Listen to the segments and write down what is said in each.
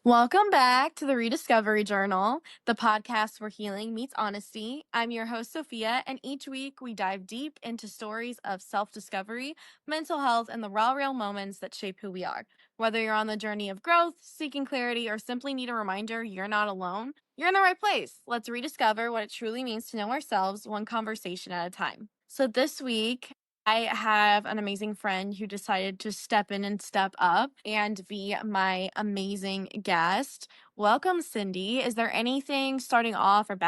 Welcome back to the Rediscovery Journal, the podcast where healing meets honesty. I'm your host, Sophia, and each week we dive deep into stories of self discovery, mental health, and the raw, real moments that shape who we are. Whether you're on the journey of growth, seeking clarity, or simply need a reminder you're not alone, you're in the right place. Let's rediscover what it truly means to know ourselves one conversation at a time. So this week, I have an amazing friend who decided to step in and step up and be my amazing guest. Welcome, Cindy. Is there anything starting off or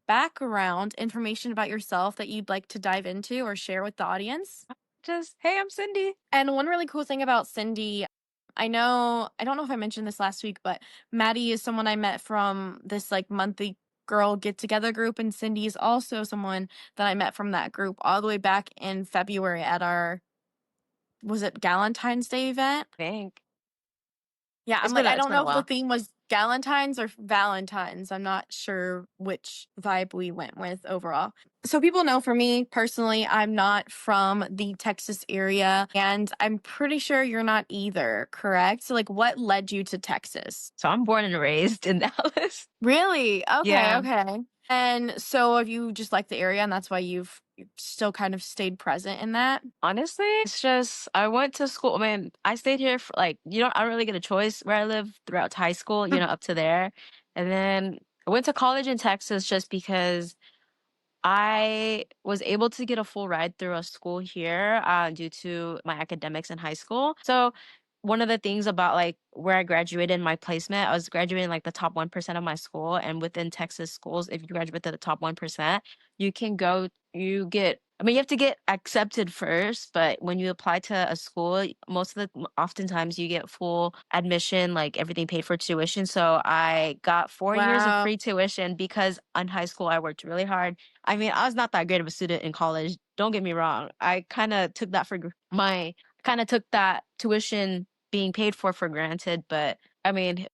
background information about yourself that you'd like to dive into or share with the audience? Hey, I'm Cindy. And one really cool thing about Cindy, I don't know if I mentioned this last week, but Maddie is someone I met from this monthly girl get together group, and Cindy is also someone that I met from that group all the way back in February at our, was it Galentine's Day event? Think Yeah, it's I it's don't been a know if the while. theme was Galentine's or Valentine's. I'm not sure which vibe we went with overall. So people know for me personally, I'm not from the Texas area, and I'm pretty sure you're not either, correct? So what led you to Texas? So I'm born and raised in Dallas. Really? Okay, Yeah. okay. And so have you just liked the area and that's why you've still kind of stayed present in that? Honestly, it's just I went to school. I mean, I stayed here for I don't really get a choice where I live throughout high school, up to there. And then I went to college in Texas just because I was able to get a full ride through a school here due to my academics in high school. So one of the things about where I graduated in my placement, I was graduating the top 1% of my school. And within Texas schools, if you graduate to the top 1%, you can go, you have to get accepted first, but when you apply to a school, oftentimes you get full admission, like everything paid for tuition. So I got 4 years of Wow. free tuition because in high school I worked really hard. I mean, I was not that great of a student in college. Don't get me wrong. I kind of took that tuition being paid for granted. But I mean,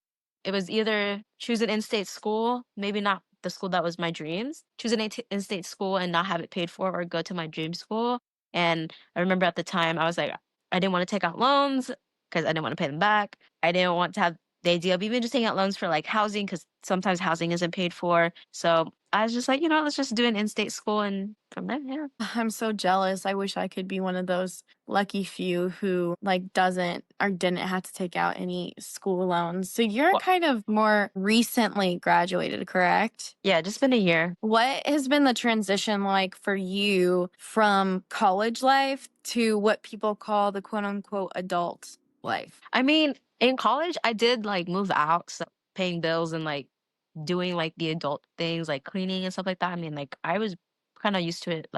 it was either choose an in-state school, maybe not the school that was my dreams, choose an in-state school and not have it paid for, or go to my dream school. And I remember at the time I was like, I didn't want to take out loans because I didn't want to pay them back. I didn't want to have the idea of even just taking out loans for housing because sometimes housing isn't paid for. So I was just like, let's just do an in-state school, and from there, yeah. I'm so jealous. I wish I could be one of those lucky few who doesn't or didn't have to take out any school loans. So you're Well, kind of more recently graduated, correct? yeah, just been a year. What has been the transition like for you from college life to what people call the quote unquote adult life? I mean, in college, I did move out, so paying bills and doing the adult things like cleaning and stuff like that. I mean, I was kind of used to it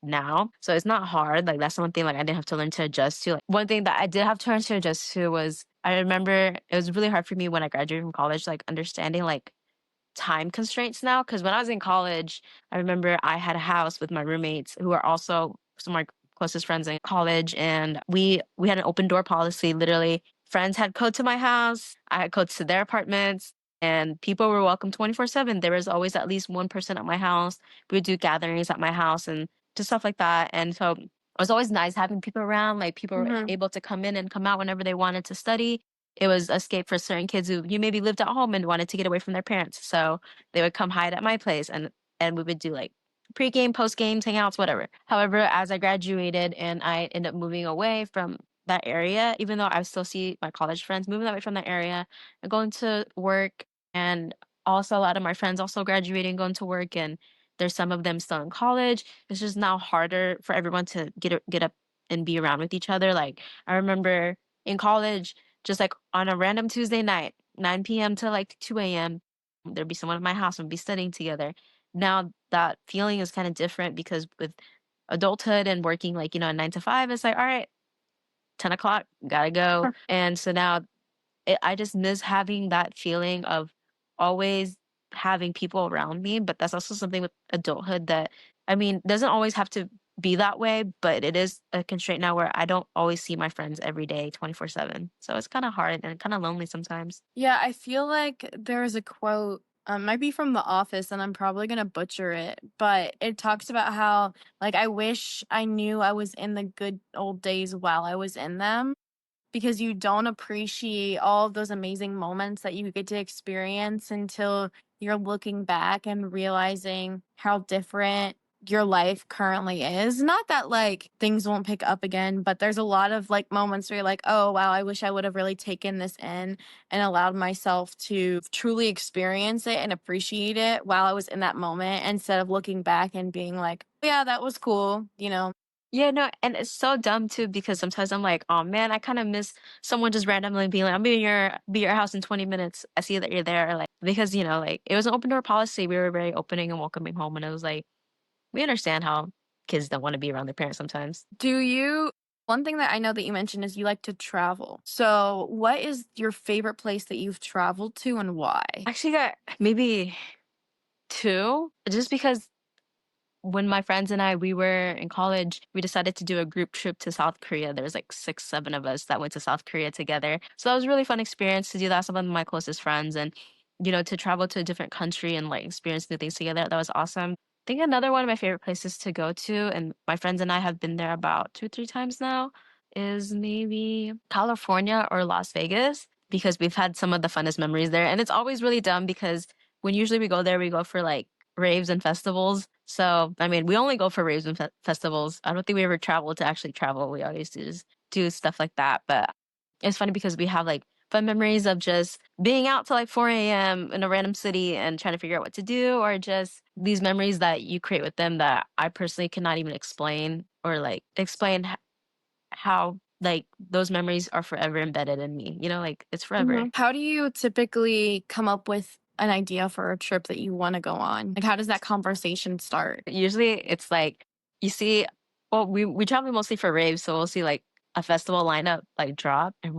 now. So it's not hard. That's one thing I didn't have to learn to adjust to. One thing that I did have to learn to adjust to was I remember it was really hard for me when I graduated from college, understanding time constraints now. Because when I was in college, I remember I had a house with my roommates who are also some of my closest friends in college, and we had an open door policy. Literally, friends had code to my house, I had codes to their apartments, and people were welcome 24/7. There was always at least one person at my house. We would do gatherings at my house and just stuff like that. And so it was always nice having people around. People were Mm-hmm. able to come in and come out whenever they wanted to study. It was escape for certain kids who you maybe lived at home and wanted to get away from their parents. So they would come hide at my place, and we would do pre-game, post-games, hangouts, whatever. However, as I graduated and I ended up moving away from that area, even though I still see my college friends moving away from that area and going to work, and also a lot of my friends also graduating, going to work, and there's some of them still in college. It's just now harder for everyone to get up and be around with each other. I remember in college, just on a random Tuesday night, 9 p.m. to 2 a.m., there'd be someone at my house and we'd be studying together. Now that feeling is kind of different because with adulthood and working a 9 to 5, it's all right, 10 o'clock, gotta go. And so now I just miss having that feeling of always having people around me. But that's also something with adulthood that, I mean, doesn't always have to be that way, but it is a constraint now where I don't always see my friends every day 24/7. So it's kind of hard and kind of lonely sometimes. Yeah, I feel like there is a quote, might be from The Office, and I'm probably gonna butcher it, but it talks about how, I wish I knew I was in the good old days while I was in them, because you don't appreciate all of those amazing moments that you get to experience until you're looking back and realizing how different your life currently is. Not that like things won't pick up again, but there's a lot of like moments where you're like, oh, wow, I wish I would have really taken this in and allowed myself to truly experience it and appreciate it while I was in that moment instead of looking back and being like, yeah, that was cool, you know? Yeah, no, and it's so dumb too because sometimes I'm like, oh man, I kind of miss someone just randomly being like, "I'll be at your house in 20 minutes. I see that you're there." Like because like it was an open door policy. We were very opening and welcoming home, and it was like we understand how kids don't want to be around their parents sometimes. Do you One thing that I know that you mentioned is you like to travel. So, what is your favorite place that you've traveled to and why? Actually, got maybe two, just because when my friends and we were in college, we decided to do a group trip to South Korea. There was like 6, 7 of us that went to South Korea together. So that was a really fun experience to do that with some of my closest friends and, to travel to a different country and like experience new things together. That was awesome. I think another one of my favorite places to go to, and my friends and I have been there about 2, 3 times now, is maybe California or Las Vegas because we've had some of the funnest memories there. And it's always really dumb because when usually we go there, we go for like raves and festivals. So, I mean, we only go for raves and festivals. I don't think we ever travel to actually travel. We always just do stuff like that. But it's funny because we have like fun memories of just being out till like 4 a.m. in a random city and trying to figure out what to do, or just these memories that you create with them that I personally cannot even explain or like explain how like those memories are forever embedded in me. Like it's forever. How do you typically come up with an idea for a trip that you want to go on? Like, how does that conversation start? Usually it's like you see, well, we travel mostly for raves, so we'll see like a festival lineup like drop, and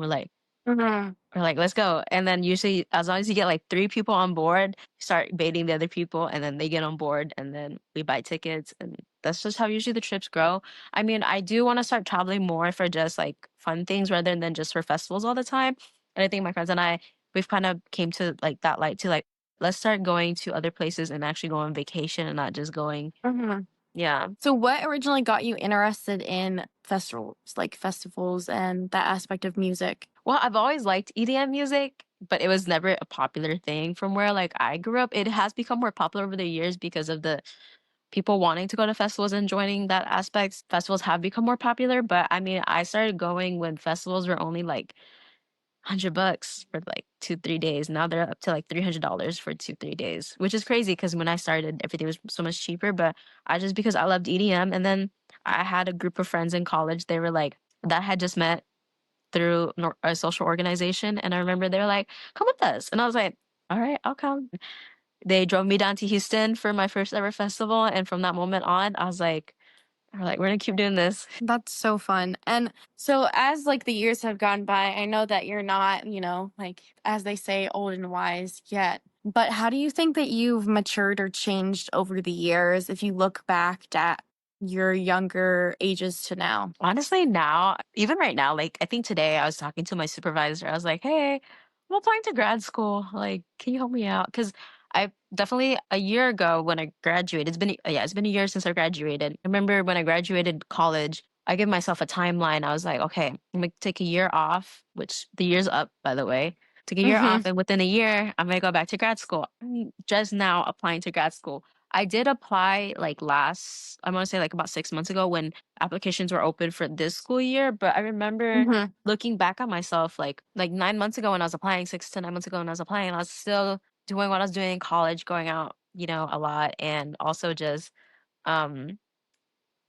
Mhm. we're like, let's go. And then usually, as long as you get like 3 people on board, you start baiting the other people, and then they get on board, and then we buy tickets, and that's just how usually the trips grow. I mean, I do want to start traveling more for just like fun things rather than just for festivals all the time. And I think my friends and we've kind of came to like that light to like, let's start going to other places and actually go on vacation and not just going. Mhm. Yeah. So, what originally got you interested in festivals and that aspect of music? Well, I've always liked EDM music, but it was never a popular thing from where like I grew up. It has become more popular over the years because of the people wanting to go to festivals and joining that aspect. Festivals have become more popular, but I mean, I started going when festivals were only like $100 for like 2, 3 days. Now they're up to like $300 for 2, 3 days, which is crazy because when I started, everything was so much cheaper. But I just because I loved EDM, and then I had a group of friends in college. They were like that had just met through a social organization. And I remember they were like, come with us. And I was like, all right, I'll come. They drove me down to Houston for my first ever festival. And from that moment on, I was like, we're going to keep doing this. That's so fun. And so as like the years have gone by, I know that you're not, like as they say, old and wise yet. But how do you think that you've matured or changed over the years if you look back at your younger ages to now? Honestly, now, even right now, like I think today I was talking to my supervisor. I was like, hey, I'm applying to grad school. Like, can you help me out? Because I definitely a year ago when I graduated, it's been a year since I graduated. I remember when I graduated college, I gave myself a timeline. I was like, okay, I'm gonna take a year off, which the year's up, by the way. Take a year Hmm. off, and within a year, I'm gonna go back to grad school. I'm just now applying to grad school. I did apply like I want to say like about 6 months ago when applications were open for this school year. But I remember Hmm. looking back at myself like 9 months ago when I was applying, 6 to 9 months ago when I was applying, I was still doing what I was doing in college, going out, a lot, and also just um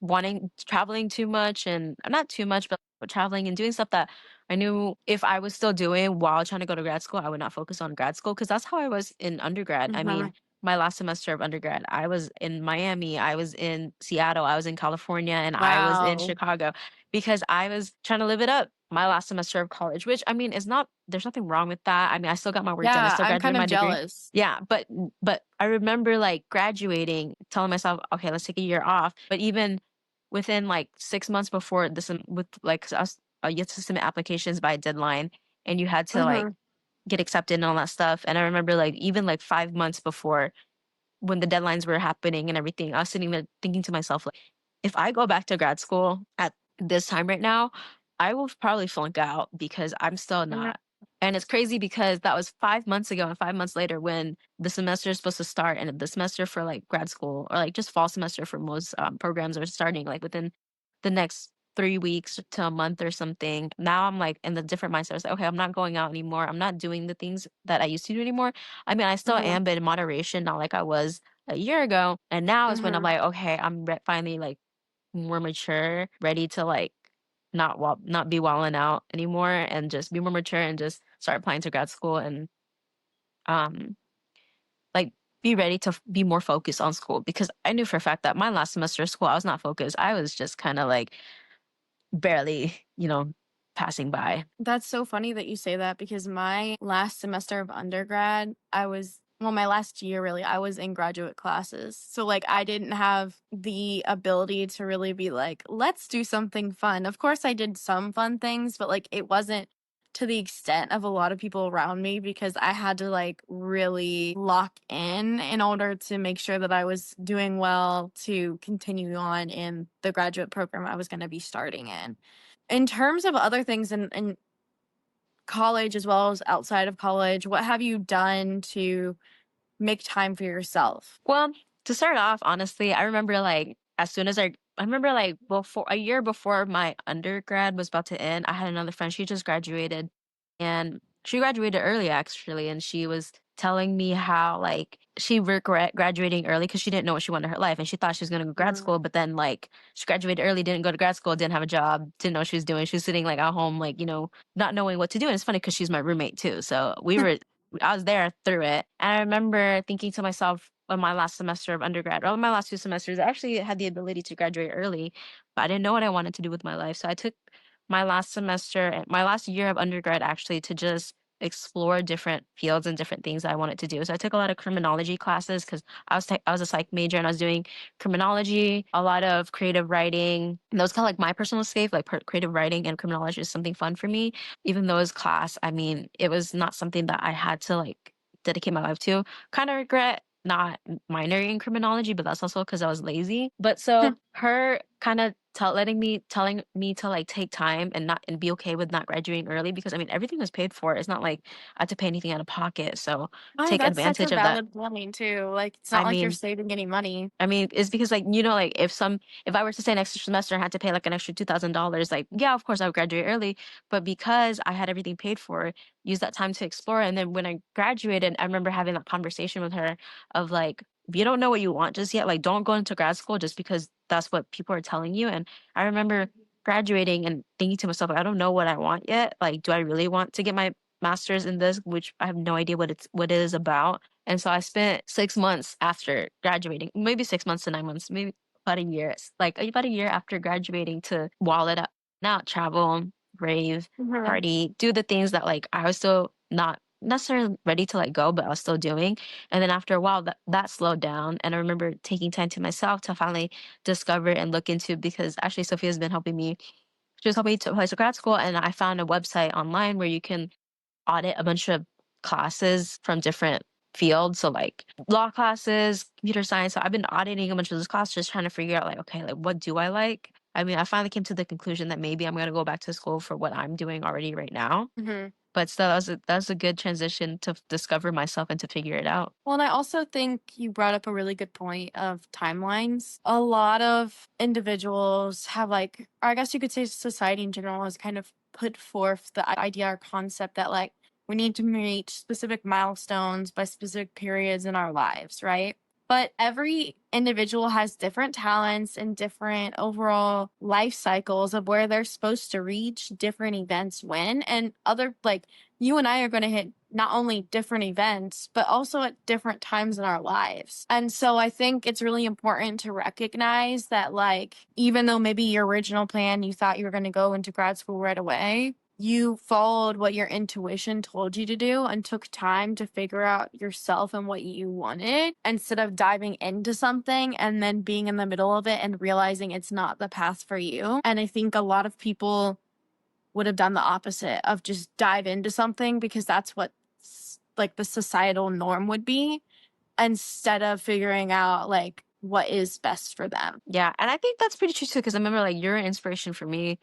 wanting traveling too much, and not too much, but traveling and doing stuff that I knew if I was still doing while trying to go to grad school, I would not focus on grad school because that's how I was in undergrad. I Hmm. mean, my last semester of undergrad, I was in Miami, I was in Seattle, I was in California, and I was in Wow. Chicago because I was trying to live it up my last semester of college, which I mean is not there's nothing wrong with that. I mean, I still got my work done. I Yeah, still I'm graduated kind of my degree. jealous. Yeah, but I remember like graduating, telling myself, okay, let's take a year off. But even within like 6 months before this, with like us, you had to submit applications by a deadline, and you had to like Hmm. get accepted and all that stuff. And I remember like even like 5 months before when the deadlines were happening and everything, I was sitting there thinking to myself, like, if I go back to grad school at this time right now, I will probably flunk out because I'm still Mhm. not. And it's crazy because that was 5 months ago, and 5 months later when the semester is supposed to start, and the semester for, like, grad school or, like, just fall semester for most, programs are starting, like, within the next 3 weeks to a month or something. Now I'm, like, in the different mindset. It's like, "Okay, I'm not going out anymore. I'm not doing the things that I used to do anymore." I mean, I still Mhm. am, but in moderation, not like I was a year ago. And now is when I'm Mhm. like, "Okay, I'm finally, like, more mature, ready to, like, not be wilding out anymore and just be more mature and just start applying to grad school and, um, like, be ready to be more focused on school." Because I knew for a fact that my last semester of school, I was not focused. I was just kinda, like, barely, passing by. That's so funny that you say that because my last semester of undergrad, my last year really, I was in graduate classes. So, like, I didn't have the ability to really be like, let's do something fun. Of course, I did some fun things, but like, it wasn't to the extent of a lot of people around me because I had to like really lock in order to make sure that I was doing well to continue on in the graduate program I was going to be starting in. In terms of other things in college as well as outside of college, what have you done to make time for yourself? Well, to start off, honestly, I remember like as soon as I remember like before a year before my undergrad was about to end, I had another friend. She just graduated and she graduated early actually. And she was telling me how like she regret graduating early because she didn't know what she wanted in her life. And she thought she was going to go to grad Mhm. school, but then like she graduated early, didn't go to grad school, didn't have a job, didn't know what she was doing. She was sitting like at home, like, not knowing what to do. And it's funny because she's my roommate too. So I was there through it. And I remember thinking to myself on my last semester of undergrad, or my last 2 semesters, I actually had the ability to graduate early, but I didn't know what I wanted to do with my life. So I took my last semester, my last year of undergrad actually to just explore different fields and different things I wanted to do. So I took a lot of criminology classes because I was a psych major and I was doing criminology, a lot of creative writing. And that was kind of like my personal escape, like creative writing and criminology is something fun for me even though it's class, I mean, it was not something that I had to like dedicate my life to. Kind of regret not minoring in criminology, but that's also because I was lazy. But so her kind of telling me to like take time and not and be okay with not graduating early because I mean everything was paid for. It's not like I had to pay anything out of pocket. So Oh, take that's such a advantage of that. valid point too. Like, it's I not like you're mean, saving any money. it's because like like if I were to stay an extra semester and had to pay like an extra $2,000, like yeah, of course I would graduate early, but because I had everything paid for, use that time to explore. And then when I graduated, I remember having that conversation with her of like, if you don't know what you want just yet, like don't go into grad school just because that's what people are telling you. And I remember graduating and thinking to myself, like, I don't know what I want yet. Like, do I really want to get my master's in this, which I have no idea what it is about. And so I spent 6 months after graduating, maybe 6 months to 9 months, maybe about a year, like about a year after graduating to wallet up, now travel, rave, Mhm. party, do the things that like I was still not necessarily ready to let go, but I was still doing. And then after a while that slowed down. And I remember taking time to myself to finally discover and look into because actually Sophia's been helping me. She was helping me to apply to grad school and I found a website online where you can audit a bunch of classes from different fields. So like law classes, computer science. So I've been auditing a bunch of those classes, just trying to figure out like, okay, like what do I like? I mean, I finally came to the conclusion that maybe I'm gonna go back to school for what I'm doing already right now. Mhm. But still, that was a good transition to discover myself and to figure it out. Well, and I also think you brought up a really good point of timelines. A lot of individuals have, like, or I guess you could say society in general has kind of put forth the idea or concept that, like, we need to reach specific milestones by specific periods in our lives, right? But every individual has different talents and different overall life cycles of where they're supposed to reach different events when. And other, like, you and I are going to hit not only different events, but also at different times in our lives. And so I think it's really important to recognize that, like, even though maybe your original plan, you thought you were going to go into grad school right away, you followed what your intuition told you to do and took time to figure out yourself and what you wanted instead of diving into something and then being in the middle of it and realizing it's not the path for you. And I think a lot of people would have done the opposite of just dive into something because that's what like the societal norm would be instead of figuring out like what is best for them. Yeah, and I think that's pretty true too. Because I remember like you're an inspiration for me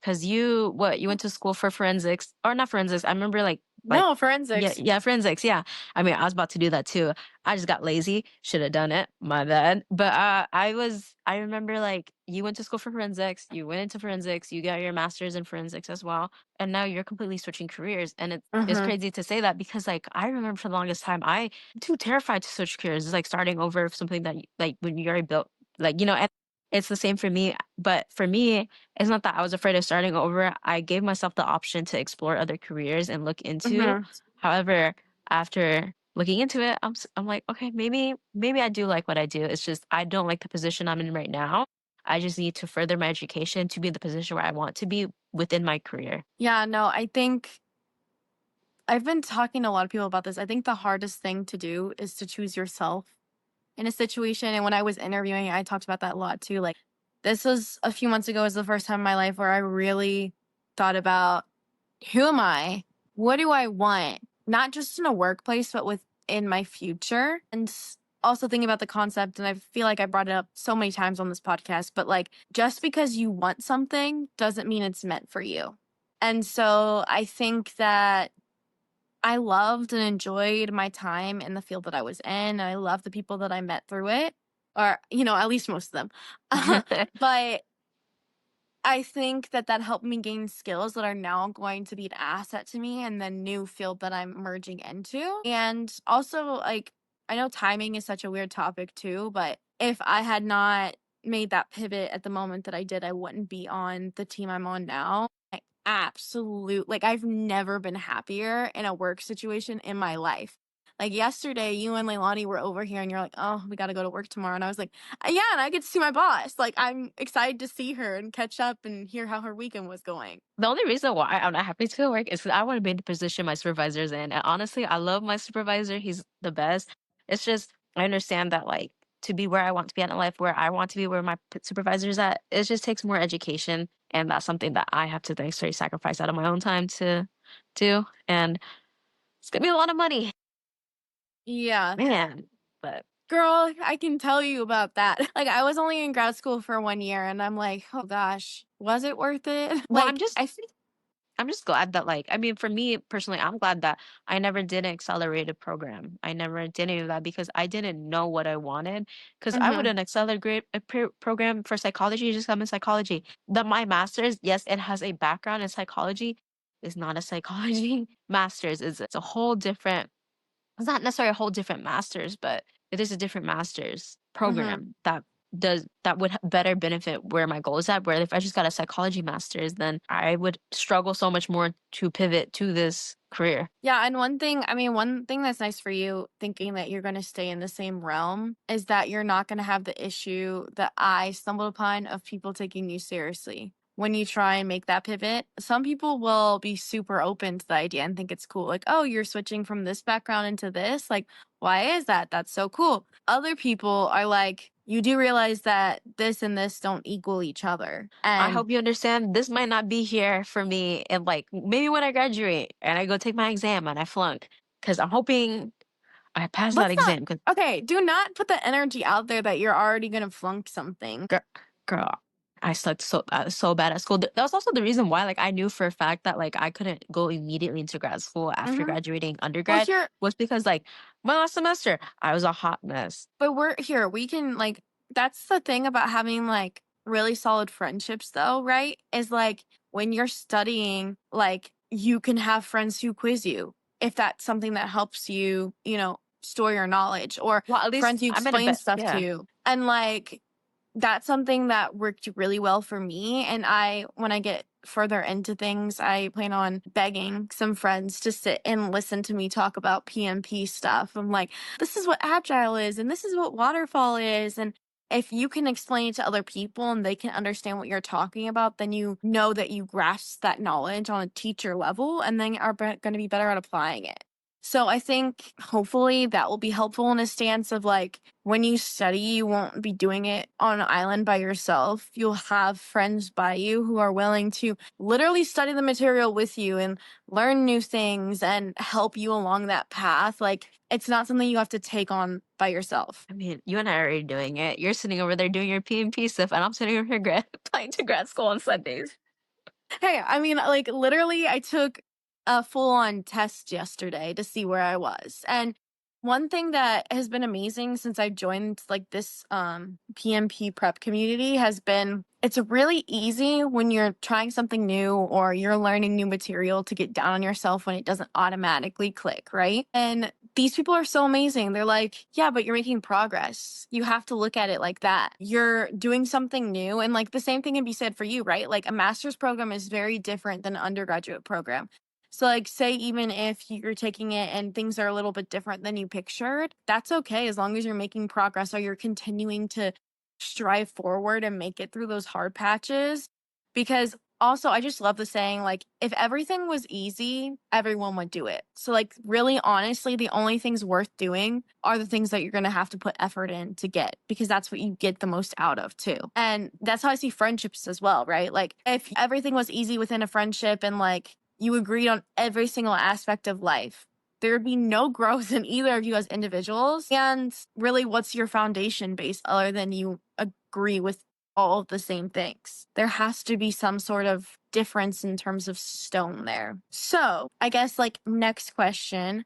'Cause you went to school for forensics or not forensics, I remember, like No, yeah, forensics. yeah, forensics, yeah. I mean, I was about to do that too. I just got lazy, shoulda done it, my bad. But, I remember, like, you went to school for forensics, you went into forensics, you got your master's in forensics as well, and now you're completely switching careers, and it's Mhm. crazy to say that because, like, I remember for the longest time, I'm too terrified to switch careers. It's like starting over something that like, when you already built and it's the same for me, but for me, it's not that I was afraid of starting over. I gave myself the option to explore other careers and look into. Mhm. However, after looking into it, I'm like, okay, maybe I do like what I do. It's just I don't like the position I'm in right now. I just need to further my education to be in the position where I want to be within my career. Yeah, no, I think I've been talking to a lot of people about this. I think the hardest thing to do is to choose yourself in a situation. And when I was interviewing, I talked about that a lot too. Like, this was a few months ago, was the first time in my life where I really thought about who am I? What do I want? Not just in a workplace, but within my future. And also thinking about the concept, and I feel like I brought it up so many times on this podcast, but like, just because you want something doesn't mean it's meant for you. And so I think that I loved and enjoyed my time in the field that I was in. I love the people that I met through it, or, at least most of them. But I think that that helped me gain skills that are now going to be an asset to me in the new field that I'm merging into. And also, like, I know timing is such a weird topic too, but if I had not made that pivot at the moment that I did, I wouldn't be on the team I'm on now. Like, I've never been happier in a work situation in my life. Like, yesterday, you and Leilani were over here and you're like, oh, we got to go to work tomorrow. And I was like, yeah, and I get to see my boss. Like, I'm excited to see her and catch up and hear how her weekend was going. The only reason why I'm not happy to go work is 'cause I wanna be in the position my supervisor's in, and honestly, I love my supervisor, he's the best. It's just I understand that, like, to be where I want to be at in life, where I want to be, where my supervisor's at, it just takes more education, and that's something that I have to necessarily sacrifice out of my own time to do, and it's gonna be a lot of money, Yeah. man, but Girl, I can tell you about that. Like, I was only in grad school for 1 year and I'm like, oh gosh, was it worth it? well, I'm just glad that, like, I mean, for me personally, I'm glad that I never did an accelerated program. I never did any of that because I didn't know what I wanted. Because I would Mhm. an accelerate a program for psychology, just come in psychology. My master's, yes, it has a background in psychology. It's not a psychology master's. It's a whole different it's not necessarily a whole different master's, but it is a different master's Mhm. program that would better benefit where my goal is at. Where if I just got a psychology master's, then I would struggle so much more to pivot to this career. Yeah, and one thing that's nice for you thinking that you're going to stay in the same realm is that you're not going to have the issue that I stumbled upon of people taking you seriously. When you try and make that pivot, some people will be super open to the idea and think it's cool. Like, oh, you're switching from this background into this. Like, why is that? That's so cool. Other people are like, you do realize that this and this don't equal each other. I And hope you understand this might not be here for me, and like maybe when I graduate and I go take my exam and I flunk, because I'm hoping I pass that let's not, exam. okay, do not put the energy out there that you're already going to flunk something. Girl, girl, I sucked so bad at school. That was also the reason why, like, I knew for a fact that like I couldn't go immediately into grad school after Hmm. graduating Well, undergrad here, was because like my last semester I was a hot mess. but we're here. We can like that's the thing about having like really solid friendships though, right? Is like when you're studying, like you can have friends who quiz you if that's something that helps you, store your knowledge or Well, at least friends you I'm in a explain bit. stuff Yeah, to. And like that's something that worked really well for me. And when I get further into things, I plan on begging some friends to sit and listen to me talk about PMP stuff. I'm like, this is what agile is, and this is what waterfall is. And if you can explain it to other people and they can understand what you're talking about, then you know that you grasp that knowledge on a teacher level and then are going to be better at applying it. So I think hopefully that will be helpful in a stance of like when you study, you won't be doing it on an island by yourself. You'll have friends by you who are willing to literally study the material with you and learn new things and help you along that path. Like it's not something you have to take on by yourself. I mean, you and I are already doing it. You're sitting over there doing your PMP stuff, and I'm sitting over here applying to grad school on Sundays. Hey, I mean, like, literally, I took a full-on test yesterday to see where I was, and one thing that has been amazing since I joined, like, this, PMP prep community has been it's really easy when you're trying something new or you're learning new material to get down on yourself when it doesn't automatically click, right? And these people are so amazing. They're like, yeah, but you're making progress. You have to look at it like that. You're doing something new. And like the same thing can be said for you, right? Like a master's program is very different than an undergraduate program. So, like, say even if you're taking it and things are a little bit different than you pictured, that's okay as long as you're making progress or you're continuing to strive forward and make it through those hard patches. Because also, I just love the saying, like, if everything was easy, everyone would do it. So, like, really honestly, the only things worth doing are the things that you're going to have to put effort in to get because that's what you get the most out of, too. And that's how I see friendships as well, right? Like, if everything was easy within a friendship and, like, you agreed on every single aspect of life, there would be no growth in either of you as individuals. And really, what's your foundation base other than you agree with all of the same things? There has to be some sort of difference in terms of stone there. So, I guess like next question,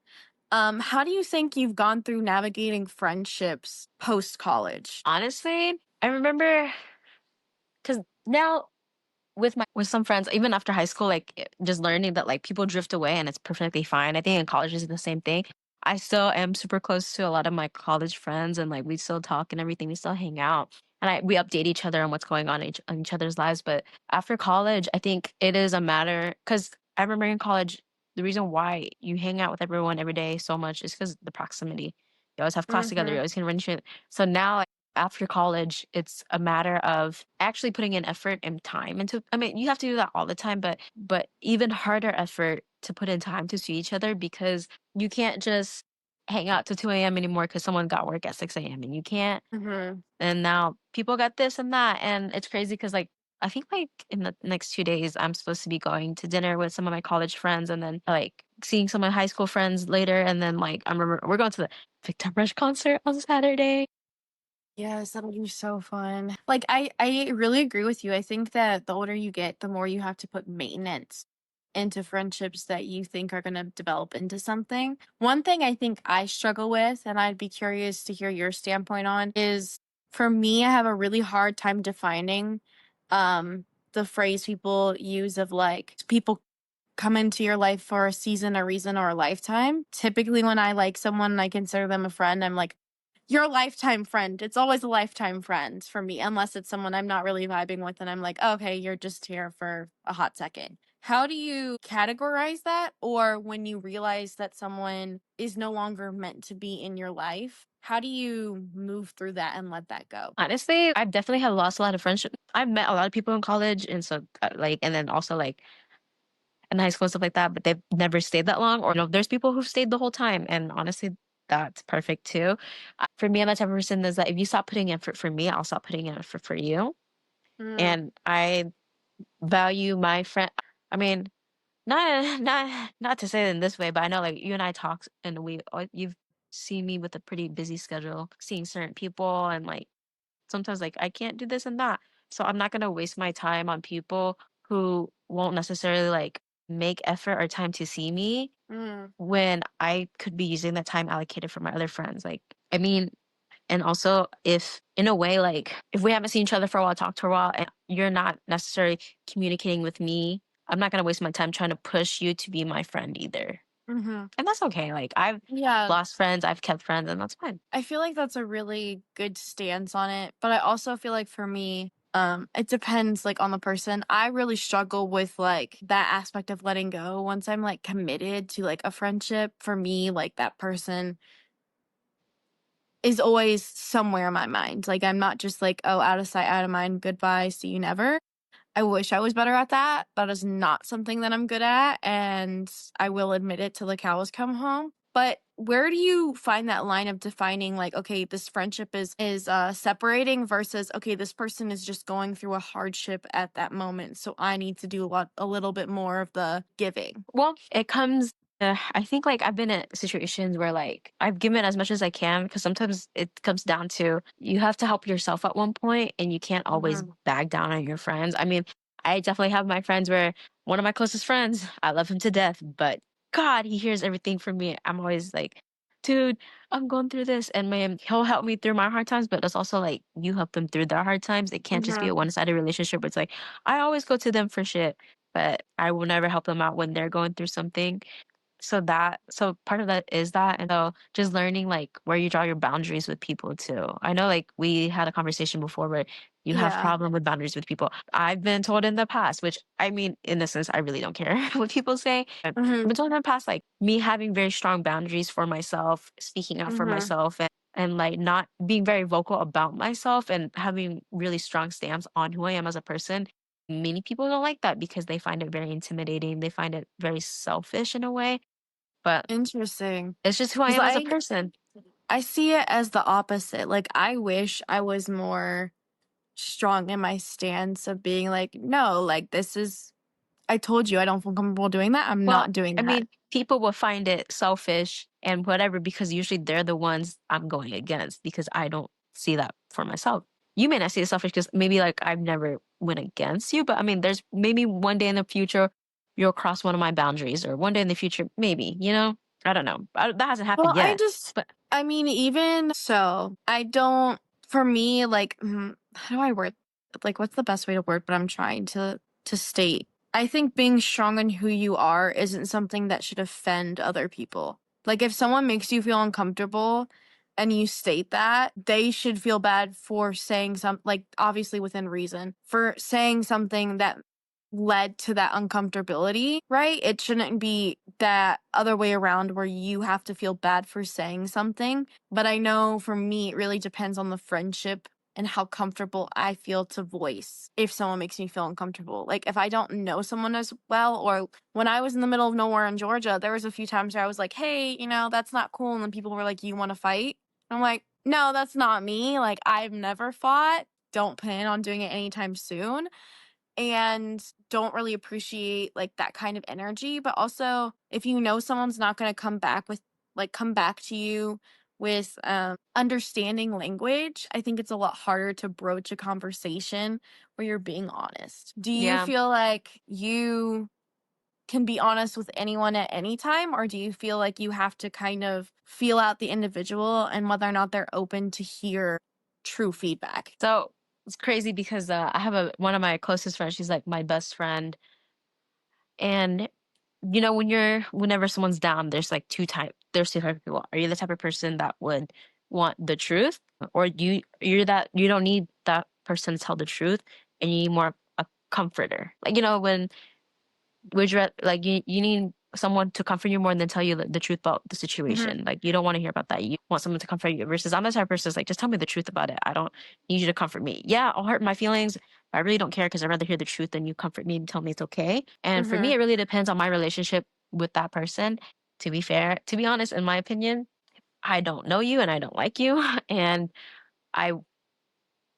how do you think you've gone through navigating friendships post college? Honestly, I remember because now with some friends, even after high school, like just learning that like people drift away and it's perfectly fine. I think in college is the same thing. I still am super close to a lot of my college friends, and like we still talk and everything. We still hang out, and we update each other on what's going on in each other's lives. But after college, I think it is a matter because I remember in college, the reason why you hang out with everyone every day so much is because the proximity. You always have class together. You Mm-hmm. always can run shit. So now after college, it's a matter of actually putting in effort and time into I mean, you have to do that all the time, but even harder effort to put in time to see each other because you can't just hang out till 2 a.m. anymore because someone got work at 6 a.m. and you can't. Mm-hmm. And now people got this and that. And it's crazy because like I think like in the next 2 days, I'm supposed to be going to dinner with some of my college friends and then like seeing some of my high school friends later. And then like I remember we're going to the Victor Rush concert on Saturday. Yes, that'll be so fun. Like I really agree with you. I think that the older you get, the more you have to put maintenance into friendships that you think are going to develop into something. One thing I think I struggle with and I'd be curious to hear your standpoint on is for me I have a really hard time defining um the phrase people use of like people come into your life for a season, a reason, or a lifetime. Typically, when I like someone and I consider them a friend, I'm like, you're a lifetime friend. It's always a lifetime friend for me, unless it's someone I'm not really vibing with and I'm like, oh, okay, you're just here for a hot second. How do you categorize that? Or when you realize that someone is no longer meant to be in your life, how do you move through that and let that go? Honestly, I've definitely have lost a lot of friendship. I've met a lot of people in college, and so like, and then also like in high school and stuff like that. But they've never stayed that long. Or there's people who've stayed the whole time, and honestly, that's perfect too. For me, I'm the type of person that's that if you stop putting effort for me, I'll stop putting in effort for you. Mm, And I value my friend. I mean, not to say it in this way, but I know like you and I talk, and you've seen me with a pretty busy schedule, seeing certain people, and like sometimes like I can't do this and that. So I'm not gonna waste my time on people who won't necessarily like make effort or time to see me mm, when I could be using that time allocated for my other friends. Like I mean, and also if in a way like if we haven't seen each other for a while, talked for a while, and you're not necessarily communicating with me, I'm not gonna waste my time trying to push you to be my friend either. hmm. And that's okay. Like I've Yeah, lost friends, I've kept friends, and that's fine. I feel like that's a really good stance on it, but I also feel like for me, it depends like on the person. I really struggle with like that aspect of letting go once I'm like committed to like a friendship. For me, like that person is always somewhere in my mind. Like I'm not just like, oh, out of sight, out of mind, goodbye, see you never. I wish I was better at that. That is not something that I'm good at, and I will admit it till the cows come home. But where do you find that line of defining like, okay, this friendship is separating versus okay, this person is just going through a hardship at that moment, so I need to do a little bit more of the giving. Well, it comes I think like I've been in situations where like I've given as much as I can because sometimes it comes down to you have to help yourself at one point and you can't always Mhm. bag down on your friends. I mean, I definitely have my friends where one of my closest friends, I love him to death, but God, he hears everything from me. I'm always like, dude, I'm going through this. And man, he'll help me through my hard times, but it's also like you help them through their hard times. It can't just be a Mhm. one-sided relationship. It's like I always go to them for shit, but I will never help them out when they're going through something. So part of that is that, and so just learning like where you draw your boundaries with people too. I know like we had a conversation before where you have Yeah. problem with boundaries with people. I've been told in the past, which I mean, in the sense, I really don't care what people say. I've Mhm. been told in the past, like me having very strong boundaries for myself, speaking out for Mhm. myself, and like not being very vocal about myself and having really strong stance on who I am as a person. Many people don't like that because they find it very intimidating. They find it very selfish in a way, but Interesting. it's just who I 'Cause am as a I person. I see it as the opposite. Like, I wish I was more strong in my stance of being like, "No, like, this is I told you I don't feel comfortable doing that. I'm Well, not doing I that." mean, people will find it selfish and whatever because usually they're the ones I'm going against because I don't see that for myself. You may not see it selfish because maybe like I've never went against you, but I mean, there's maybe one day in the future you'll cross one of my boundaries, or one day in the future, maybe, I don't know. That hasn't Well, happened yet, but I mean, even so, I don't for me, like, how do I word like, what's the best way to word what I'm trying to state? I think being strong in who you are isn't something that should offend other people. Like, if someone makes you feel uncomfortable and you state that, they should feel bad for saying like, obviously within reason, for saying something that led to that uncomfortability, right? It shouldn't be that other way around where you have to feel bad for saying something. But I know for me, it really depends on the friendship and how comfortable I feel to voice if someone makes me feel uncomfortable. Like if I don't know someone as well, or when I was in the middle of nowhere in Georgia, there was a few times where I was like, hey, that's not cool. And then people were like, you want to fight? I'm like, no, that's not me. Like I've never fought. Don't plan on doing it anytime soon and don't really appreciate like that kind of energy. But also, if you know someone's not going to come back to you with understanding language, I think it's a lot harder to broach a conversation where you're being honest. Do you yeah. feel like you can be honest with anyone at any time, or do you feel like you have to kind of feel out the individual and whether or not they're open to hear true feedback? So it's crazy because I have one of my closest friends. She's like my best friend, and whenever someone's down, there's two type of people. Are you the type of person that would want the truth, or you don't need that person to tell the truth, and you need more a comforter? Like when would you like you need someone to comfort you more than tell you the truth about the Hmm. situation. Like you don't want to hear about that. You want someone to comfort you. Versus I'm the type of person that's like, just tell me the truth about it. I don't need you to comfort me. Yeah, I'll hurt my feelings. I really don't care because I'd rather hear the truth than you comfort me and tell me it's okay. And for me, Hmm. it really depends on my relationship with that person. To be fair, to be honest, in my opinion, I don't know you and I don't like you, and I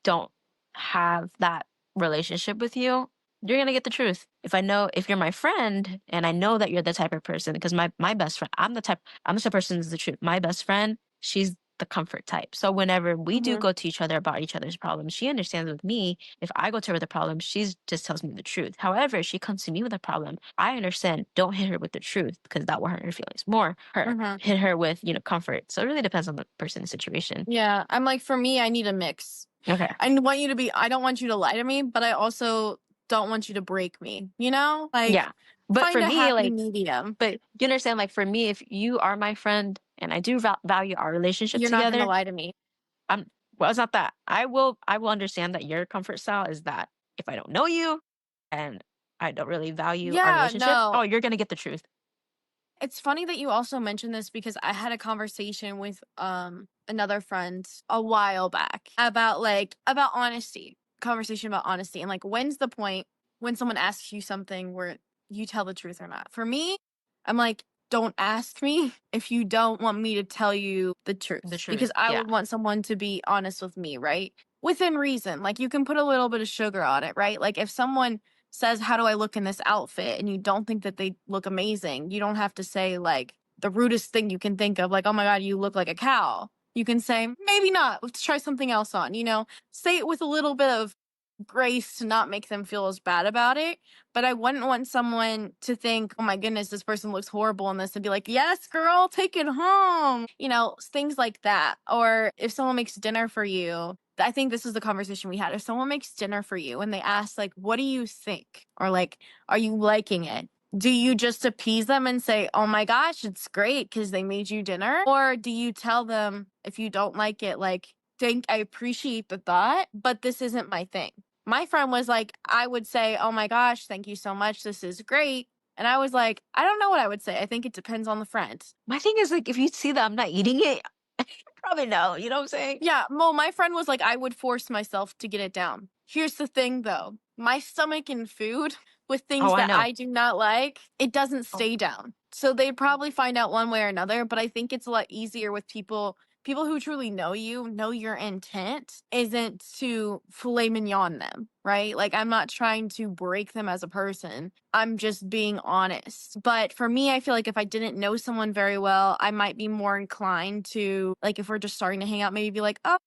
don't have that relationship with you, you're gonna get the truth. If you're my friend and I know that you're the type of person, because my best friend, I'm the type of person who's the truth. My best friend, she's the comfort type. So whenever we do Hmm. go to each other about each other's problems, she understands with me. If I go to her with a problem, she's just tells me the truth. However, if she comes to me with a problem, I understand. Don't hit her with the truth because that will hurt her feelings more. Hmm. Hit her with comfort. So it really depends on the person's situation. Yeah, I'm like, for me, I need a mix. Okay. I don't want you to lie to me, but I also don't want you to break me, Yeah. Like, But find for a me, happy like, medium. but you understand, like, for me, if you are my friend and I do value our relationship You're not going to together, lie to me. I'm, well, it's not that. I will understand that your comfort style is that if I don't know you and I don't really value our Yeah, relationship, no. oh, you're going to get the truth. It's funny that you also mentioned this because I had a conversation with another friend a while back about honesty. Conversation about honesty and like when's the point when someone asks you something where you tell the truth or not. For me, I'm like, don't ask me if you don't want me to tell you the The truth truth. because I Yeah. would want someone to be honest with me, right? Within reason. Like you can put a little bit of sugar on it, right? Like if someone says, how do I look in this outfit? And you don't think that they look amazing. You don't have to say like the rudest thing you can think of, like, oh my God, you look like a cow. You can say, maybe not. Let's try something else on, Say it with a little bit of grace to not make them feel as bad about it. But I wouldn't want someone to think, oh my goodness, this person looks horrible in this, and be like, yes, girl, take it home. Things like that. Or if someone makes dinner for you, I think this is the conversation we had. If someone makes dinner for you and they ask, like, what do you think? Or like, are you liking it? Do you just appease them and say, oh my gosh, it's great because they made you dinner? Or do you tell them if you don't like it, like, I appreciate the thought, but this isn't my thing. My friend was like, I would say, oh my gosh, thank you so much. This is great. And I was like, I don't know what I would say. I think it depends on the friend. My thing is like if you see that I'm not eating it, probably no. You know what I'm saying? Yeah, well, my friend was like, I would force myself to get it down. Here's the thing though, my stomach and food with Oh, things I that know. I do not like, it doesn't stay down. So they'd probably find out one way or another, but I think it's a lot easier with people who truly know you, know your intent isn't to filet mignon them, right? Like I'm not trying to break them as a person. I'm just being honest. But for me, I feel like if I didn't know someone very well, I might be more inclined to, like, if we're just starting to hang out, maybe be like, oh,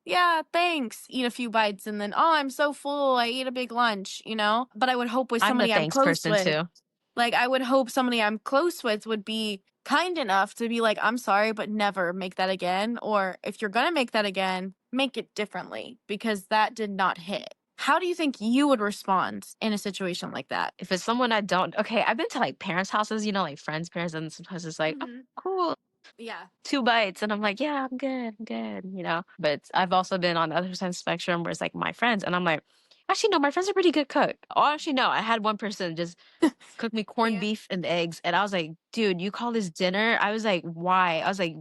yeah, thanks. Eat a few bites and then, oh, I'm so full. I ate a big lunch. But I would hope with I'm the somebody I'm thanks close person with, too. like, I would hope somebody I'm close with would be kind enough to be like, I'm sorry, but never make that again. Or if you're going to make that again, make it differently because that did not hit. How do you think you would respond in a situation like that? If it's someone I don't, okay, I've been to like parents' houses, like friends' parents, and sometimes it's like, oh, Hmm. cool, Yeah. 2 bites, and I'm like, yeah, I'm good. But I've also been on the other side of the spectrum where it's like my friends, and I'm like, actually, no, my friends are pretty good cook. Oh, actually, no, I had one person just cook me corned Yeah. beef and eggs, and I was like, dude, you call this dinner? I was like, why? I was like,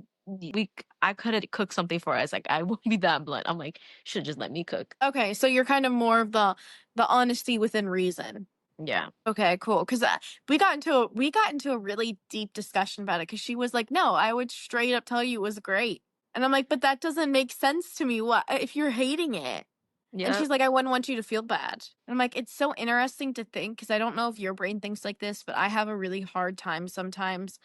I could have cooked something for us. Like, I won't be that blunt. I'm like, should just let me cook. Okay, so you're kind of more of the honesty within reason. Yeah, Okay, cool. Because we got into a really deep discussion about it. Because she was like, "No, I would straight up tell you it was great," and I'm like, "But that doesn't make sense to me. What if you're hating it?" And yeah. she's like, "I wouldn't want you to feel bad." And I'm like, "It's so interesting to think because I don't know if your brain thinks like this, but I have a really hard time sometimes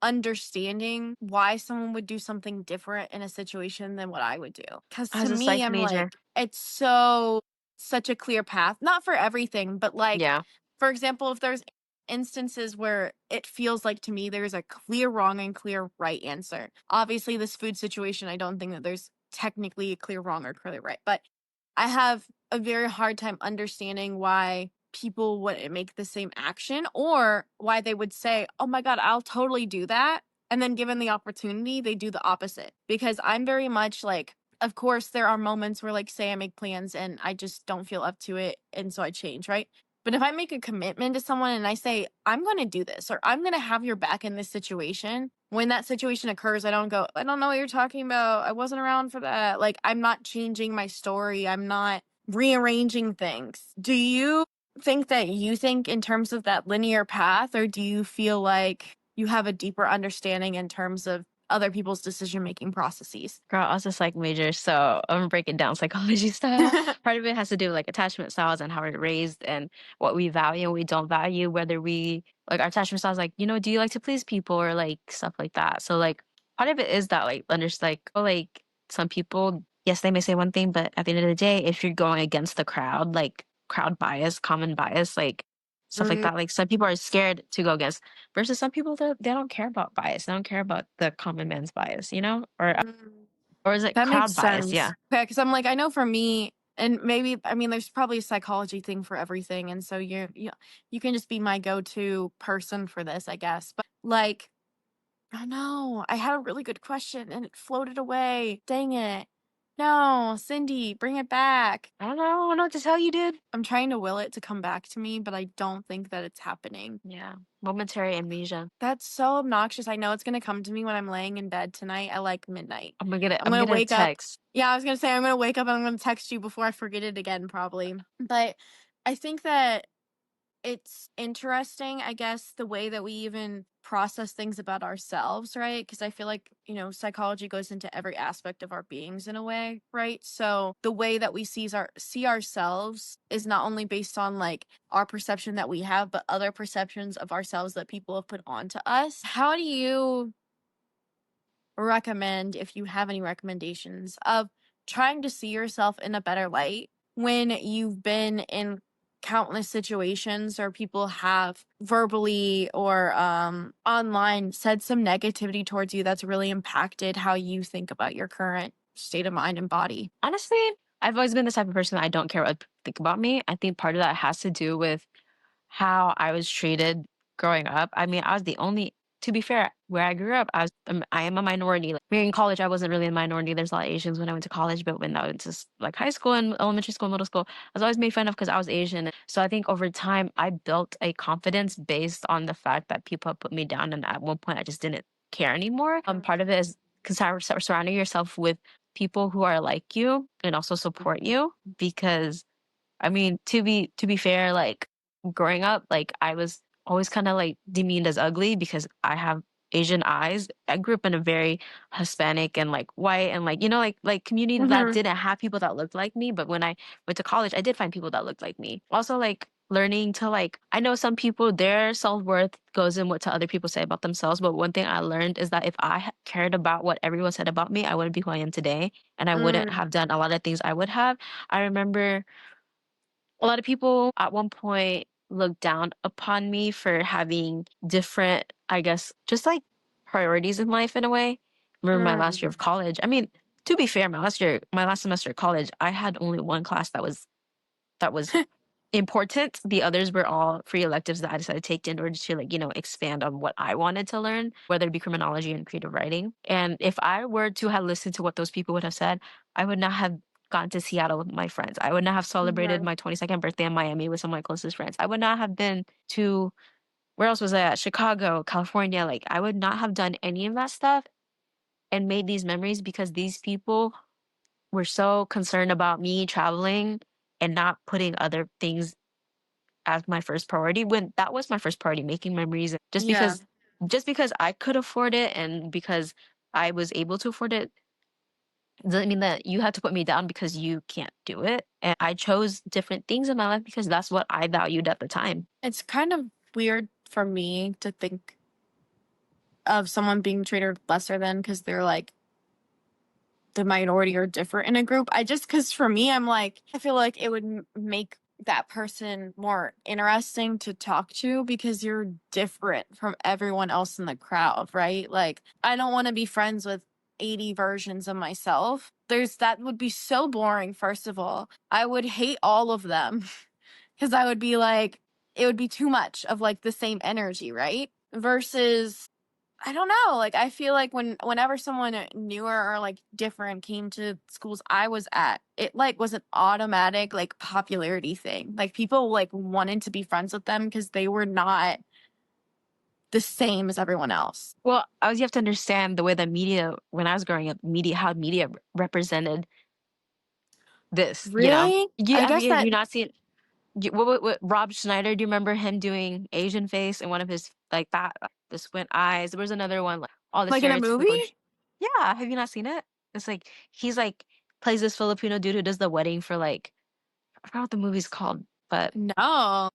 understanding why someone would do something different in a situation than what I would do. Because to As a me, psych I'm major, like, it's such a clear path. Not for everything, but like, yeah. for example, if there's instances where it feels like to me there's a clear wrong and clear right answer. Obviously, this food situation, I don't think that there's technically a clear wrong or clear right, but I have a very hard time understanding why people wouldn't make the same action or why they would say, "Oh my god, I'll totally do that." And then given the opportunity, they do the opposite. Because I'm very much like, of course there are moments where, like, say I make plans and I just don't feel up to it and so I change, right? But if I make a commitment to someone and I say, "I'm going to do this," or "I'm going to have your back in this situation," when that situation occurs, I don't go, "I don't know what you're talking about. I wasn't around for that." Like, I'm not changing my story. I'm not rearranging things. Do you think that you think in terms of that linear path, or do you feel like you have a deeper understanding in terms of other people's decision making processes? Girl, I was a psych major, so I'm gonna break it down psychology style. Part of it has to do with like attachment styles and how we're raised and what we value and we don't value, whether we like our attachment styles, like, do you like to please people or like stuff like that. So like part of it is that like like some people, yes, they may say one thing, but at the end of the day, if you're going against the crowd, like crowd bias, common bias, like stuff like Mm, that, like some people are scared to go against versus some people that they don't care about bias. They don't care about the common man's bias, mm. or is it That makes crowd bias? sense. Yeah. Okay, because I'm like, I know for me, and maybe I mean, there's probably a psychology thing for everything, and so you can just be my go-to person for this, I guess. But like, I know I had a really good question and it floated away. Dang it! No, Cindy, bring it back. I don't know what to tell you, dude. I'm trying to will it to come back to me, but I don't think that it's happening. Yeah. Momentary amnesia. That's so obnoxious. I know it's gonna come to me when I'm laying in bed tonight at like midnight. I'm I'm gonna gonna wake up. text. Yeah, I was gonna say I'm gonna wake up and I'm gonna text you before I forget it again, probably. But I think that it's interesting, I guess, the way that we even process things about ourselves, right? Because I feel like, psychology goes into every aspect of our beings in a way, right? So the way that we see ourselves is not only based on like our perception that we have, but other perceptions of ourselves that people have put onto us. How do you recommend, if you have any recommendations, of trying to see yourself in a better light when you've been in countless situations or people have verbally or online said some negativity towards you that's really impacted how you think about your current state of mind and body? Honestly, I've always been the type of person that I don't care what people think about me. I think part of that has to do with how I was treated growing up. I mean, I was the only to be fair, where I grew up, I am a minority. Like, when in college, I wasn't really a minority. There's a lot of Asians when I went to college, but when I went to like high school and elementary school, middle school, I was always made fun of because I was Asian. So I think over time, I built a confidence based on the fact that people have put me down, and at one point, I just didn't care anymore. Part of it is surrounding yourself with people who are like you and also support you because I mean, to be fair, like growing up, like I was always kind of like demeaned as ugly because I have Asian eyes. I grew up in a very Hispanic and like white and like like community that Hmm. didn't have people that looked like me. But when I went to college, I did find people that looked like me. Also, like learning to like I know some people their self-worth goes in what to other people say about themselves. But one thing I learned is that if I cared about what everyone said about me, I wouldn't be who I am today, and I wouldn't Mm, have done a lot of things I would have. I remember a lot of people at one point looked down upon me for having different, I guess, just like priorities in life in a way. Remember my last year mm, of college. I mean, to be fair, my last semester of college, I had only one class that was important. The others were all free electives that I decided to take in order to like, expand on what I wanted to learn, whether it be criminology and creative writing. And if I were to have listened to what those people would have said, I would not have gone to Seattle with my friends. I would not have celebrated mhm. my 22nd birthday in Miami with some of my closest friends. I would not have been to where else was I at? Chicago, California. Like I would not have done any of that stuff and made these memories because these people were so concerned about me traveling and not putting other things as my first priority when that was my first priority, making memories. Yeah. Just because I could afford it and because I was able to afford it doesn't mean that you have to put me down because you can't do it. And I chose different things in my life because that's what I valued at the time. It's kind of weird for me to think of someone being treated lesser than because they're like the minority or different in a group. I just, because for me, I'm like, I feel like it would make that person more interesting to talk to because you're different from everyone else in the crowd, right? Like, I don't want to be friends with 80 versions of myself. That would be so boring, first of all. I would hate all of them because I would be like, it would be too much of like the same energy, right? Versus I don't know. Like I feel like whenever someone newer or like different came to schools I was at, it like was an automatic like popularity thing. Like people like wanted to be friends with them because they were not the same as everyone else. Well, as you have to understand the way that media, when I was growing up, how media represented this. Really? You I have guess you, have that you not seen what Rob Schneider? Do you remember him doing Asian face and one of his like that the squint eyes? There was another one like all the like in a stereotypical. movie? Yeah, have you not seen it? It's like he's like plays this Filipino dude who does the wedding for like I forgot what the movie's called, No.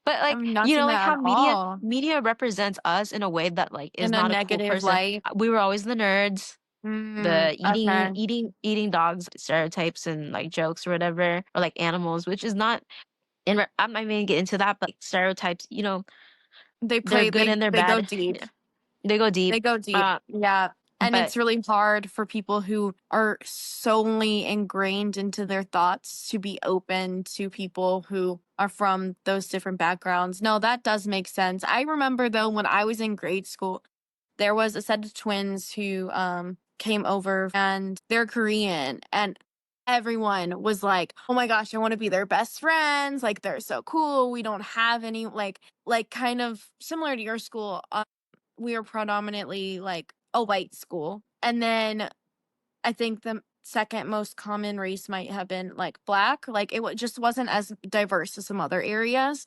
but I've like not seen like that how at all. media represents us in a way that like is In a not a cool negative person. light. We were always the nerds, Mm, the okay. eating dogs stereotypes and like jokes or whatever, or like animals, which is not. And I'm not even gonna get into that, but like, stereotypes, They they're play good and they're they go bad. deep. Yeah, they go deep. They go deep. Uh, Yeah. And but it's really hard for people who are solely ingrained into their thoughts to be open to people who are from those different backgrounds. No, that does make sense. I remember though when I was in grade school, there was a set of twins who came over and they're Korean and everyone was like, "Oh my gosh, I want to be their best friends. Like they're so cool. We don't have any like kind of similar to your school. We were predominantly like a white school. And then I think the second most common race might have been like black. Like just wasn't as diverse as some other areas.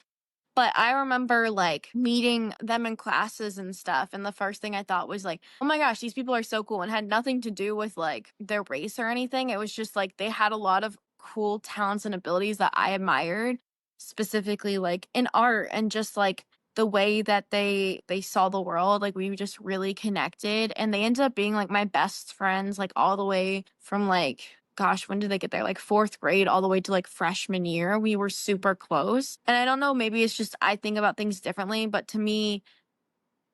But I remember like meeting them in classes and stuff. And the first thing I thought was like, oh my gosh, these people are so cool and had nothing to do with like their race or anything. It was just like they had a lot of cool talents and abilities that I admired, specifically like in art and just like the way that they saw the world. Like we just really connected and they ended up being like my best friends, like all the way from like gosh, when did they get there? Like fourth grade all the way to like freshman year. We were super close. And I don't know, maybe it's just I think about things differently, but to me,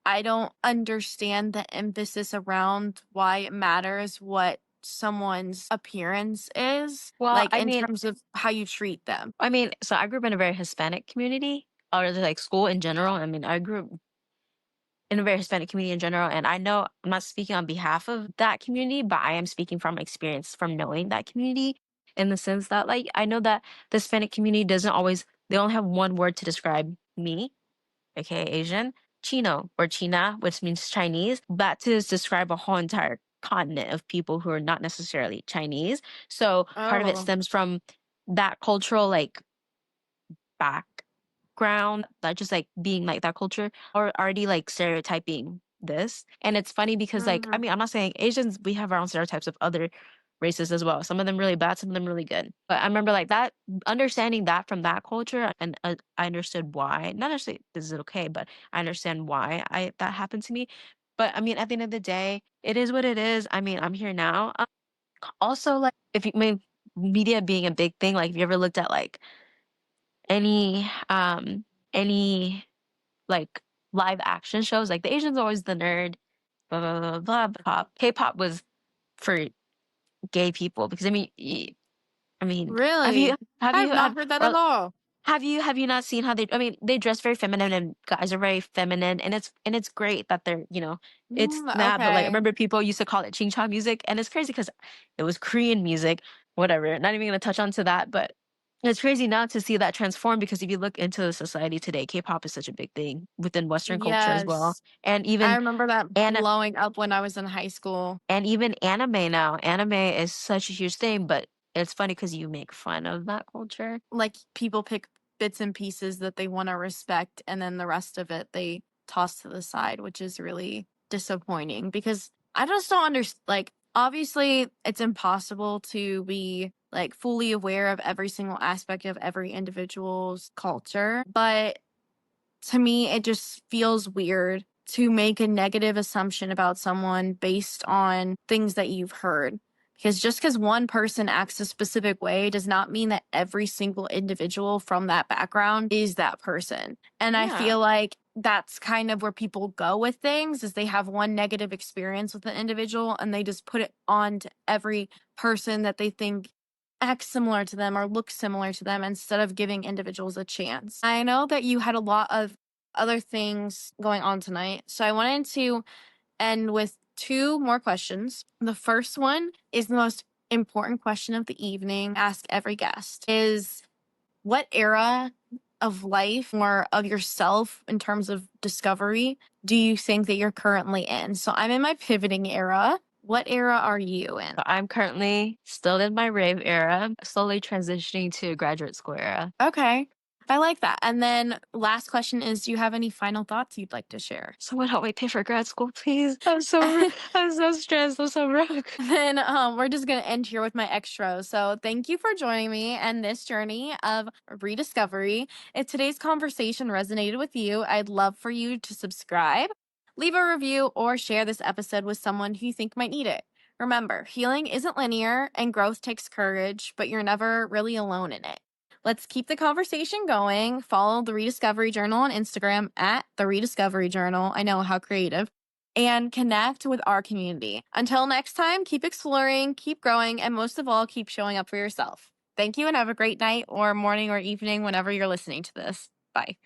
I don't understand the emphasis around why it matters what someone's appearance is, Well, like in terms of how you treat them. so I grew up in a very Hispanic community, or like school in general. I grew up in a very Hispanic community in general, and I know I'm not speaking on behalf of that community, but I am speaking from experience from knowing that community in the sense that, like, I know that the Hispanic community doesn't always, they only have one word to describe me, aka Asian, Chino or China, which means Chinese. That to describe a whole entire continent of people who are not necessarily Chinese. So part of it Oh. stems from that cultural like background, that just like being like that culture or already like stereotyping this. And it's funny because like Mhm. I'm not saying Asians, we have our own stereotypes of other races as well. Some of them really bad, some of them really good. But I remember like that understanding that from that culture, and I understood why. Not necessarily is it okay, but I understand why I that happened to me. But at the end of the day, it is what it is. I'm here now. Also, like if you media being a big thing, like if you ever looked at like any any like live action shows, like the Asian's always the nerd, blah blah blah blah. Pop K-pop was for gay people because have you Really? have I've you not have heard that at or all. have you not seen how they dress very feminine, and guys are very feminine, and it's great that they're, it's mad, but like I Okay. remember people used to call it ching chong music, and it's crazy because it was Korean music, whatever. Not even gonna touch onto that, but it's crazy now to see that transform because if you look into the society today, K-pop is such a big thing within Western culture as well, Yes. and I even remember that and blowing up when I was in high school. and even anime now. Anime is such a huge thing, but it's funny because you make fun of that culture. Like people pick bits and pieces that they want to respect and then the rest of it they toss to the side, which is really disappointing because I just don't understand. Like obviously it's impossible to be like fully aware of every single aspect of every individual's culture, but to me, it just feels weird to make a negative assumption about someone based on things that you've heard. Because just because one person acts a specific way does not mean that every single individual from that background is that person. And I Yeah. feel like that's kind of where people go with things is they have one negative experience with an individual and they just put it on to every person that they think act similar to them or look similar to them instead of giving individuals a chance. I know that you had a lot of other things going on tonight, so I wanted to end with two more questions. The first one is the most important question of the evening. Ask every guest is what era of life or of yourself in terms of discovery do you think that you're currently in? So I'm in my pivoting era. What era are you in? So I'm currently still in my rave era, slowly transitioning to graduate school era. Okay. I like that. And then last question is, do you have any final thoughts you'd like to share? Someone help me pay for grad school, please. I'm so stressed. I'm so broke. Then we're just going to end here with my extra. So thank you for joining me and this journey of rediscovery. If today's conversation resonated with you, I'd love for you to subscribe, leave a review, or share this episode with someone who you think might need it. Remember, healing isn't linear and growth takes courage, but you're never really alone in it. Let's keep the conversation going. Follow the Rediscovery Journal on Instagram at the Rediscovery Journal. I know, how creative. And connect with our community. Until next time, keep exploring, keep growing, and most of all, keep showing up for yourself. Thank you and have a great night or morning or evening whenever you're listening to this. Bye.